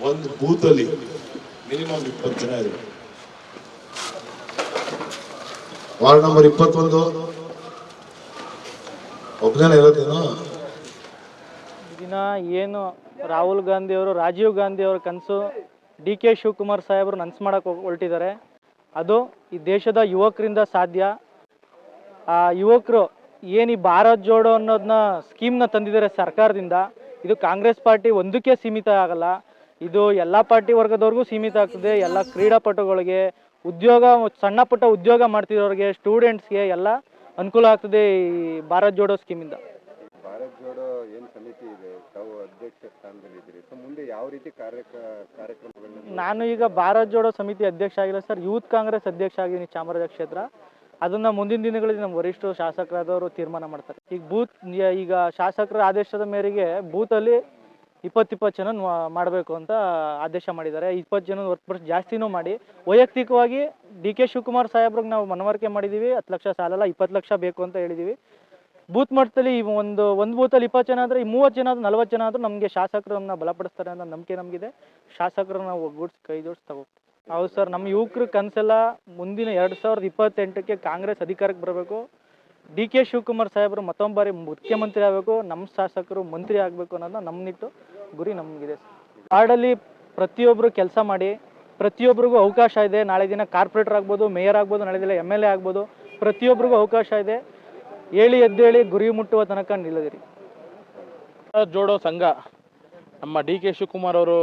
ಒಂದು ಬೂತಲ್ಲಿ ಮಿನಿಮಮ್ 20 ಜನ ಇರಬೇಕು. ವಾರ್ಡ್ ನಂಬರ್ 21 ಒಬ್ಬ ಜನ ಇರೋದೇನೋ. ದಿನ ಏನು ರಾಹುಲ್ ಗಾಂಧಿ ಅವರು, ರಾಜೀವ್ ಗಾಂಧಿ ಅವರ ಕನಸು DK ಶಿವಕುಮಾರ್ ಸಾಹೇಬರು ನನಸು ಮಾಡಕ್ಕೆ ಹೊರಟಿದ್ದಾರೆ. ಅದು ಈ ದೇಶದ ಯುವಕರಿಂದ ಸಾಧ್ಯ. ಆ ಯುವಕರು ಏನು ಈ ಭಾರತ್ ಜೋಡೋ ಅನ್ನೋದನ್ನ ಸ್ಕೀಮ್ನ ತಂದಿದ್ದಾರೆ ಸರ್ಕಾರದಿಂದ. ಇದು ಕಾಂಗ್ರೆಸ್ ಪಾರ್ಟಿ ಒಂದಕ್ಕೆ ಸೀಮಿತ ಆಗಲ್ಲ, ಇದು ಎಲ್ಲ ಪಾರ್ಟಿ ವರ್ಗದವ್ರಿಗೂ ಸೀಮಿತ ಆಗ್ತದೆ. ಎಲ್ಲ ಕ್ರೀಡಾಪಟುಗಳಿಗೆ, ಉದ್ಯೋಗ, ಸಣ್ಣ ಪುಟ್ಟ ಉದ್ಯೋಗ ಮಾಡ್ತಿರೋರಿಗೆ, ಸ್ಟೂಡೆಂಟ್ಸ್ಗೆ ಎಲ್ಲ ಅನುಕೂಲ ಆಗ್ತದೆ ಈ ಭಾರತ್ ಜೋಡೋ ಸ್ಕೀಮಿಂದ. ಭಾರತ್ ಜೋಡೋ ಏನು ಸಮಿತಿ ಇದೆ, ತಾವು ಅಧ್ಯಕ್ಷ ಸ್ಥಾನದಲ್ಲಿ ಇದ್ದೀರಿ, ಸೊ ಮುಂದೆ ಯಾವ ರೀತಿ ಕಾರ್ಯಕ್ರಮಗಳನ್ನ? ನಾನು ಈಗ ಭಾರತ್ ಜೋಡೋ ಸಮಿತಿ ಅಧ್ಯಕ್ಷ ಆಗಿಲ್ಲ ಸರ್, ಯೂತ್ ಕಾಂಗ್ರೆಸ್ ಅಧ್ಯಕ್ಷ ಆಗಿದ್ದೀನಿ ಚಾಮರಾಜ ಕ್ಷೇತ್ರ. ಅದನ್ನು ಮುಂದಿನ ದಿನಗಳಲ್ಲಿ ನಮ್ಮ ವರಿಷ್ಠರು ಶಾಸಕರಾದವರು ತೀರ್ಮಾನ ಮಾಡ್ತಾರೆ. ಈಗ ಶಾಸಕರ ಆದೇಶದ ಮೇರೆಗೆ ಬೂತಲ್ಲಿ 20 ಜನ ಮಾಡಬೇಕು ಅಂತ ಆದೇಶ ಮಾಡಿದ್ದಾರೆ. 20 ಜನ ಹೊರತುಪಡಿಸಿ ಜಾಸ್ತಿನೂ ಮಾಡಿ, ವೈಯಕ್ತಿಕವಾಗಿ DK ಶಿವಕುಮಾರ್ ಸಾಹೇಬ್ರಿಗೆ ನಾವು ಮನವರಿಕೆ ಮಾಡಿದ್ದೀವಿ. 10 ಲಕ್ಷ ಸಾಲಲ್ಲ, 20 ಲಕ್ಷ ಬೇಕು ಅಂತ ಹೇಳಿದ್ದೀವಿ. ಬೂತ್ ಮಟ್ಟದಲ್ಲಿ ಒಂದು ಬೂತಲ್ಲಿ 20 ಜನ ಆದರೆ 30 ಜನ 40 ಜನ ಆದರೂ ನಮಗೆ ಶಾಸಕರನ್ನ ಬಲಪಡಿಸ್ತಾರೆ ಅನ್ನೋ ನಂಬಿಕೆ ನಮಗಿದೆ. ಶಾಸಕರನ್ನ ಒಗ್ಗೂಡಿಸಿ ಕೈ ಜೋಡಿಸಿ ತಗೋತೀವಿ. ಹೌದು ಸರ್, ನಮ್ಮ ಯುವಕರ ಕನಸೆಲ್ಲ ಮುಂದಿನ 2028ಕ್ಕೆ ಕಾಂಗ್ರೆಸ್ ಅಧಿಕಾರಕ್ಕೆ ಬರಬೇಕು. DK ಶಿವಕುಮಾರ್ ಸಾಹೇಬರು ಮತ್ತೊಂದು ಬಾರಿ ಮುಖ್ಯಮಂತ್ರಿ ಆಗಬೇಕು, ನಮ್ಮ ಶಾಸಕರು ಮಂತ್ರಿ ಆಗಬೇಕು ಅನ್ನೋದು ನಮ್ಮ ನಿಟ್ಟು ಗುರಿ ನಮಗಿದೆ. ವಾರ್ಡಲ್ಲಿ ಪ್ರತಿಯೊಬ್ಬರು ಕೆಲಸ ಮಾಡಿ, ಪ್ರತಿಯೊಬ್ಬರಿಗೂ ಅವಕಾಶ ಇದೆ. ನಾಳೆ ದಿನ ಕಾರ್ಪೊರೇಟರ್ ಆಗ್ಬೋದು, ಮೇಯರ್ ಆಗ್ಬೋದು, ನಾಳೆ ದಿನ MLA ಆಗ್ಬೋದು, ಪ್ರತಿಯೊಬ್ಬರಿಗೂ ಅವಕಾಶ ಇದೆ. ಹೇಳಿ ಎದ್ದೇಳಿ ಗುರಿ ಮುಟ್ಟುವ ತನಕ ನಿಲ್ಲದಿರಿ. ಜೋಡೋ ಸಂಘ ನಮ್ಮ DK ಶಿವಕುಮಾರ್ ಅವರು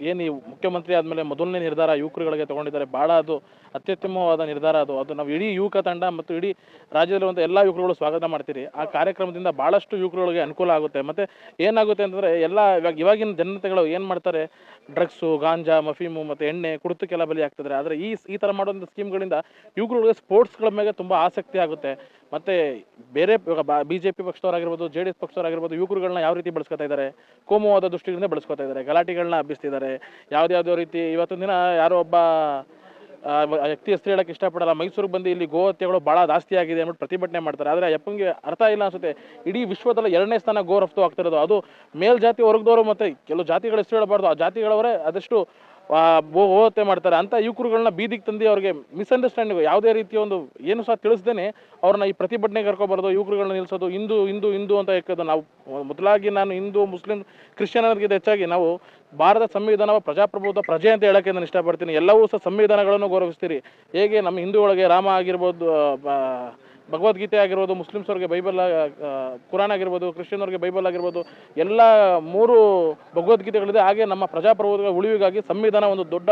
ಏನು ಈ ಮುಖ್ಯಮಂತ್ರಿ ಆದಮೇಲೆ ಮೊದಲನೇ ನಿರ್ಧಾರ ಯುವಕರುಗಳಿಗೆ ತೊಗೊಂಡಿದ್ದಾರೆ. ಭಾಳ ಅದು ಅತ್ಯುತ್ತಮವಾದ ನಿರ್ಧಾರ. ಅದು ನಾವು ಇಡೀ ಯುವಕ ತಂಡ ಮತ್ತು ಇಡೀ ರಾಜ್ಯದಲ್ಲಿರುವಂಥ ಎಲ್ಲ ಯುವಕರುಗಳು ಸ್ವಾಗತ ಮಾಡ್ತೀರಿ. ಆ ಕಾರ್ಯಕ್ರಮದಿಂದ ಭಾಳಷ್ಟು ಯುವಕರುಗಳಿಗೆ ಅನುಕೂಲ ಆಗುತ್ತೆ. ಮತ್ತು ಏನಾಗುತ್ತೆ ಅಂತಂದರೆ ಎಲ್ಲ ಇವಾಗಿನ ಜನತೆಗಳು ಏನು ಮಾಡ್ತಾರೆ, ಡ್ರಗ್ಸು, ಗಾಂಜಾ, ಮಫೀಮು ಮತ್ತು ಎಣ್ಣೆ ಕುಡಿತಕ್ಕೆಲ್ಲ ಬಲಿ ಆಗ್ತಿದ್ದಾರೆ. ಆದರೆ ಈ ಥರ ಮಾಡುವಂಥ ಸ್ಕೀಮ್ಗಳಿಂದ ಯುವಕರುಗಳಿಗೆ ಸ್ಪೋರ್ಟ್ಸ್ಗಳ ಮೇಲೆ ತುಂಬ ಆಸಕ್ತಿ ಆಗುತ್ತೆ. ಮತ್ತು ಬೇರೆ BJP ಪಕ್ಷದವರಾಗಿರ್ಬೋದು, JDS ಪಕ್ಷದವರಾಗಿರ್ಬೋದು, ಯುವಕರುಗಳನ್ನ ಯಾವ ರೀತಿ ಬಳಸ್ಕೊತಾ ಇದ್ದಾರೆ, ಕೋಮುವಾದ ದೃಷ್ಟಿಯಿಂದ ಬಳಸ್ಕೊತಾ ಇದ್ದಾರೆ, ಗಲಾಟೆಗಳನ್ನ ಹಬ್ಬಿಸ್ತಿದ್ದಾರೆ. ಯಾವುದ್ಯಾವುದೋ ರೀತಿ ಇವತ್ತಿನ ದಿನ ಯಾರೋ ಒಬ್ಬ ವ್ಯಕ್ತಿ ಹೆಸರು ಹೇಳಕ್ಕೆ ಇಷ್ಟಪಡಲ್ಲ, ಮೈಸೂರಿಗೆ ಬಂದು ಇಲ್ಲಿ ಗೋಹತ್ಯೆಗಳು ಭಾಳ ಜಾಸ್ತಿ ಆಗಿದೆ ಅಂದ್ಬಿಟ್ಟು ಪ್ರತಿಭಟನೆ ಮಾಡ್ತಾರೆ. ಆದರೆ ಅಪ್ಪಂಗೆ ಅರ್ಥ ಇಲ್ಲ ಅನಿಸುತ್ತೆ, ಇಡೀ ವಿಶ್ವದಲ್ಲಿ 2ನೇ ಸ್ಥಾನ ಗೋ ರಫ್ತು ಆಗ್ತಿರೋದು. ಅದು ಮೇಲ್ಜಾತಿ ವರ್ಗದವರು ಮತ್ತು ಕೆಲವು ಜಾತಿಗಳ ಹೆಸರು ಹೇಳಬಾರ್ದು, ಆ ಜಾತಿಗಳವರೇ ಅದಷ್ಟು ಗೋಹತ್ಯೆ ಮಾಡ್ತಾರೆ. ಅಂಥ ಯುವಕರುಗಳನ್ನ ಬೀದಿಗೆ ತಂದು ಅವ್ರಿಗೆ ಮಿಸ್ಅಂಡರ್ಸ್ಟ್ಯಾಂಡಿಂಗ್ ಯಾವುದೇ ರೀತಿಯ ಒಂದು ಏನು ಸಹ ತಿಳಿಸ್ದೇನೆ ಅವ್ರನ್ನ ಈ ಪ್ರತಿಭಟನೆಗೆ ಕರ್ಕೊಬಾರ್ದು, ಯುವಕರುಗಳನ್ನ ನಿಲ್ಲಿಸೋದು, ಹಿಂದೂ ಅಂತ ಹೇಳೋದು. ನಾವು ಮೊದಲಾಗಿ ನಾನು ಹಿಂದೂ, ಮುಸ್ಲಿಂ, ಕ್ರಿಶ್ಚಿಯನ್ ಅನ್ನೋದಕ್ಕಿಂತ ಹೆಚ್ಚಾಗಿ ನಾವು ಭಾರತ ಸಂವಿಧಾನವ ಪ್ರಜಾಪ್ರಭುತ್ವ ಪ್ರಜೆ ಅಂತ ಹೇಳೋಕ್ಕೆ ನಾನು ಇಷ್ಟಪಡ್ತೀನಿ. ಎಲ್ಲವೂ ಸಹ ಸಂವಿಧಾನಗಳನ್ನು ಗೌರವಿಸ್ತೀರಿ. ಹೇಗೆ ನಮ್ಮ ಹಿಂದೂಗಳಿಗೆ ರಾಮ ಆಗಿರ್ಬೋದು, ಭಗವದ್ಗೀತೆ ಆಗಿರ್ಬೋದು, ಮುಸ್ಲಿಮ್ಸವ್ರಿಗೆ ಬೈಬಲ್, ಕುರಾನ್ ಆಗಿರ್ಬೋದು, ಕ್ರಿಶ್ಚಿಯನ್ವ್ರಿಗೆ ಬೈಬಲ್ ಆಗಿರ್ಬೋದು, ಎಲ್ಲ 3 ಭಗವದ್ಗೀತೆಗಳಿದೆ. ಹಾಗೆ ನಮ್ಮ ಪ್ರಜಾಪ್ರಭುತ್ವ ಉಳಿವಿಗಾಗಿ ಸಂವಿಧಾನ ಒಂದು ದೊಡ್ಡ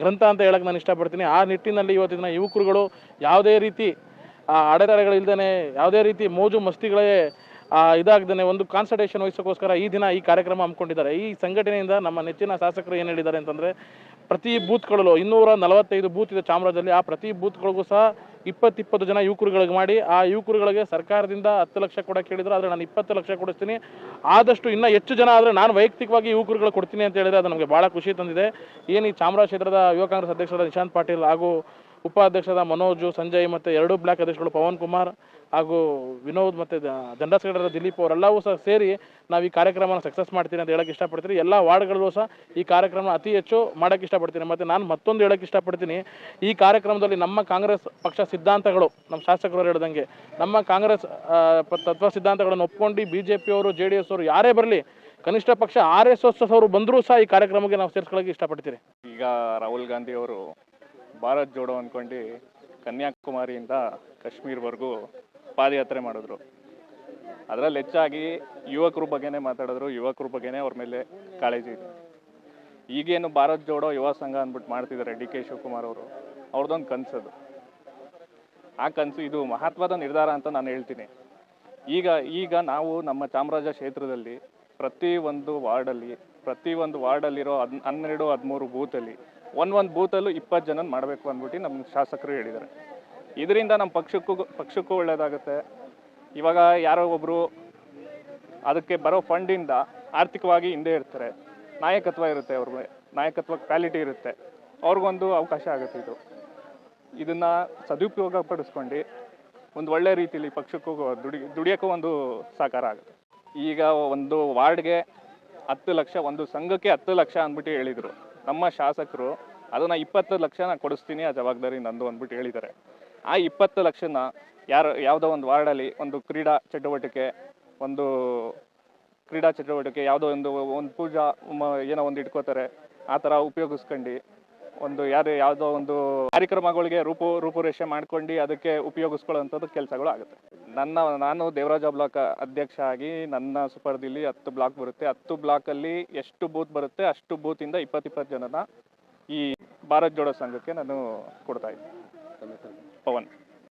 ಗ್ರಂಥ ಅಂತ ಹೇಳಕ್ಕೆ ನಾನು ಇಷ್ಟಪಡ್ತೀನಿ. ಆ ನಿಟ್ಟಿನಲ್ಲಿ ಇವತ್ತಿನ ಯುವಕರುಗಳು ಯಾವುದೇ ರೀತಿ ಅಡೆತಡೆಗಳಿಲ್ದೇ, ಯಾವುದೇ ರೀತಿ ಮೋಜು ಮಸ್ತಿಗಳೇ ಇದಾಗ್ದೇ ಒಂದು ಕಾನ್ಸಂಟ್ರೇಷನ್ ವಹಿಸೋಕ್ಕೋಸ್ಕರ ಈ ದಿನ ಈ ಕಾರ್ಯಕ್ರಮ ಹಮ್ಮಿಕೊಂಡಿದ್ದಾರೆ. ಈ ಸಂಘಟನೆಯಿಂದ ನಮ್ಮ ನೆಚ್ಚಿನ ಶಾಸಕರು ಏನು ಹೇಳಿದ್ದಾರೆ ಅಂತಂದರೆ, ಪ್ರತಿ ಬೂತ್ಗಳಲ್ಲೂ 245 ಬೂತ್ ಇದೆ ಚಾಮರಾಜಲ್ಲಿ. ಆ ಪ್ರತಿ ಬೂತ್ಗಳಿಗೂ ಸಹ 20 ಜನ ಯುವಕರುಗಳಿಗೆ ಮಾಡಿ, ಆ ಯುವಕರುಗಳಿಗೆ ಸರ್ಕಾರದಿಂದ 10 ಲಕ್ಷ ಕೂಡ ಕೇಳಿದ್ರು. ಆದರೆ ನಾನು 20 ಲಕ್ಷ ಕೊಡಿಸ್ತೀನಿ. ಆದಷ್ಟು ಇನ್ನೂ ಹೆಚ್ಚು ಜನ ಆದರೆ ನಾನು ವೈಯಕ್ತಿಕವಾಗಿ ಯುವಕರುಗಳು ಕೊಡ್ತೀನಿ ಅಂತ ಹೇಳಿದರೆ ಅದು ನಮಗೆ ಭಾಳ ಖುಷಿ ತಂದಿದೆ. ಏನು ಈ ಚಾಮರಾಜ ಕ್ಷೇತ್ರದ ಯುವ ಕಾಂಗ್ರೆಸ್ ಅಧ್ಯಕ್ಷರಾದ ನಿಶಾಂತ್ ಪಾಟೀಲ್ ಹಾಗೂ ಉಪಾಧ್ಯಕ್ಷರಾದ ಮನೋಜು, ಸಂಜಯ್ ಮತ್ತು 2 ಬ್ಲಾಕ್ ಅಧ್ಯಕ್ಷಗಳು ಪವನ್ ಕುಮಾರ್ ಹಾಗೂ ವಿನೋದ್ ಮತ್ತು ಜನರಲ್ ಸೆಕ್ರೆಟರಿ ದಿಲೀಪ್ ಅವರೆಲ್ಲವೂ ಸಹ ಸೇರಿ ನಾವು ಈ ಕಾರ್ಯಕ್ರಮನ ಸಕ್ಸಸ್ ಮಾಡ್ತೀನಿ ಅಂತ ಹೇಳಕ್ಕೆ ಇಷ್ಟಪಡ್ತೀನಿ. ಎಲ್ಲ ವಾರ್ಡ್ಗಳಲ್ಲೂ ಸಹ ಈ ಕಾರ್ಯಕ್ರಮ ಅತಿ ಹೆಚ್ಚು ಮಾಡೋಕ್ಕೆ ಇಷ್ಟಪಡ್ತೀನಿ. ಮತ್ತು ನಾನು ಮತ್ತೊಂದು ಹೇಳಕ್ಕೆ ಇಷ್ಟಪಡ್ತೀನಿ, ಈ ಕಾರ್ಯಕ್ರಮದಲ್ಲಿ ನಮ್ಮ ಕಾಂಗ್ರೆಸ್ ಪಕ್ಷ ಸಿದ್ಧಾಂತಗಳು, ನಮ್ಮ ಶಾಸಕರು ಹೇಳ್ದಂಗೆ ನಮ್ಮ ಕಾಂಗ್ರೆಸ್ ತತ್ವ ಸಿದ್ಧಾಂತಗಳನ್ನು ಒಪ್ಕೊಂಡು BJP ಅವರು, JDS ಅವರು ಯಾರೇ ಬರಲಿ, ಕನಿಷ್ಠ ಪಕ್ಷ RSS ಅವರು ಬಂದರೂ ಸಹ ಈ ಕಾರ್ಯಕ್ರಮಕ್ಕೆ ನಾವು ಸೇರಿಸ್ಕೊಳ್ಳೋಕೆ ಇಷ್ಟಪಡ್ತೀರಿ. ಈಗ ರಾಹುಲ್ ಗಾಂಧಿ ಅವರು ಭಾರತ್ ಜೋಡೋ ಅಂದ್ಕೊಂಡು ಕನ್ಯಾಕುಮಾರಿಯಿಂದ ಕಾಶ್ಮೀರ್ವರೆಗೂ ಪಾದಯಾತ್ರೆ ಮಾಡಿದ್ರು. ಅದರಲ್ಲಿ ಹೆಚ್ಚಾಗಿ ಯುವಕರ ಬಗ್ಗೆನೇ ಮಾತಾಡಿದ್ರು, ಯುವಕರ ಬಗ್ಗೆನೇ ಅವ್ರ ಮೇಲೆ ಕಾಳಜಿ ಇದೆ. ಈಗೇನು ಭಾರತ್ ಜೋಡೋ ಯುವ ಸಂಘ ಅಂದ್ಬಿಟ್ಟು ಮಾಡ್ತಿದ್ದಾರೆ DK ಶಿವಕುಮಾರ್ ಅವರು, ಅವ್ರದ್ದೊಂದು ಕನಸದು. ಆ ಕನಸು ಇದು ಮಹತ್ವದ ನಿರ್ಧಾರ ಅಂತ ನಾನು ಹೇಳ್ತೀನಿ. ಈಗ ನಾವು ನಮ್ಮ ಚಾಮರಾಜ ಕ್ಷೇತ್ರದಲ್ಲಿ ಪ್ರತಿಯೊಂದು ವಾರ್ಡಲ್ಲಿರೋ 12-13 ಬೂತಲ್ಲಿ ಒಂದು ಬೂತಲ್ಲೂ 20 ಜನ ಮಾಡಬೇಕು ಅಂದ್ಬಿಟ್ಟು ನಮ್ಮ ಶಾಸಕರು ಹೇಳಿದ್ದಾರೆ. ಇದರಿಂದ ನಮ್ಮ ಪಕ್ಷಕ್ಕೂ ಒಳ್ಳೆಯದಾಗುತ್ತೆ. ಇವಾಗ ಯಾರೋ ಒಬ್ಬರು ಅದಕ್ಕೆ ಬರೋ ಫಂಡಿಂದ ಆರ್ಥಿಕವಾಗಿ ಹಿಂದೆ ಇರ್ತಾರೆ, ನಾಯಕತ್ವ ಇರುತ್ತೆ, ಅವ್ರಿಗೆ ನಾಯಕತ್ವ ಕ್ವಾಲಿಟಿ ಇರುತ್ತೆ, ಅವ್ರಿಗೊಂದು ಅವಕಾಶ ಆಗುತ್ತೆ. ಇದನ್ನು ಸದುಪಯೋಗ ಪಡಿಸ್ಕೊಂಡು ಒಂದು ಒಳ್ಳೆ ರೀತಿಯಲ್ಲಿ ಪಕ್ಷಕ್ಕೂ ದುಡಿಯೋಕ್ಕೂ ಒಂದು ಸಹಕಾರ ಆಗುತ್ತೆ. ಈಗ ಒಂದು ವಾರ್ಡ್ಗೆ 10 ಲಕ್ಷ, ಒಂದು ಸಂಘಕ್ಕೆ 10 ಲಕ್ಷ ಅಂದ್ಬಿಟ್ಟು ಹೇಳಿದರು. ನಮ್ಮ ಶಾಸಕರು ಅದನ್ನು 20 ಲಕ್ಷನ ಕೊಡಿಸ್ತೀನಿ, ಆ ಜವಾಬ್ದಾರಿ ನಂದು ಅಂದ್ಬಿಟ್ಟು ಹೇಳಿದ್ದಾರೆ. ಆ 20 ಲಕ್ಷನ ಯಾವುದೋ ಒಂದು ವಾರ್ಡಲ್ಲಿ ಒಂದು ಕ್ರೀಡಾ ಚಟುವಟಿಕೆ ಯಾವುದೋ ಒಂದು ಪೂಜಾ ಏನೋ ಒಂದು ಇಟ್ಕೋತಾರೆ, ಆ ಥರ ಉಪಯೋಗಿಸ್ಕೊಂಡು ಯಾವುದೋ ಒಂದು ಕಾರ್ಯಕ್ರಮಗಳಿಗೆ ರೂಪುರೇಷೆ ಮಾಡ್ಕೊಂಡು ಅದಕ್ಕೆ ಉಪಯೋಗಿಸ್ಕೊಳ್ಳೋಂಥದ್ದು ಕೆಲಸಗಳು ಆಗುತ್ತೆ. ನಾನು ದೇವರಾಜ ಬ್ಲಾಕ್ ಅಧ್ಯಕ್ಷ ಆಗಿ ನನ್ನ ಸುಪರ್ದಿಲಿ 10 ಬ್ಲಾಕ್ ಬರುತ್ತೆ. 10 ಬ್ಲಾಕಲ್ಲಿ ಎಷ್ಟು ಬೂತ್ ಬರುತ್ತೆ ಅಷ್ಟು ಬೂತಿಂದ 20 ಜನನ ಈ ಭಾರತ್ ಜೋಡೋ ಸಂಘಕ್ಕೆ ನಾನು ಕೊಡ್ತಾ ಇದ್ದೀನಿ. ಪವನ್.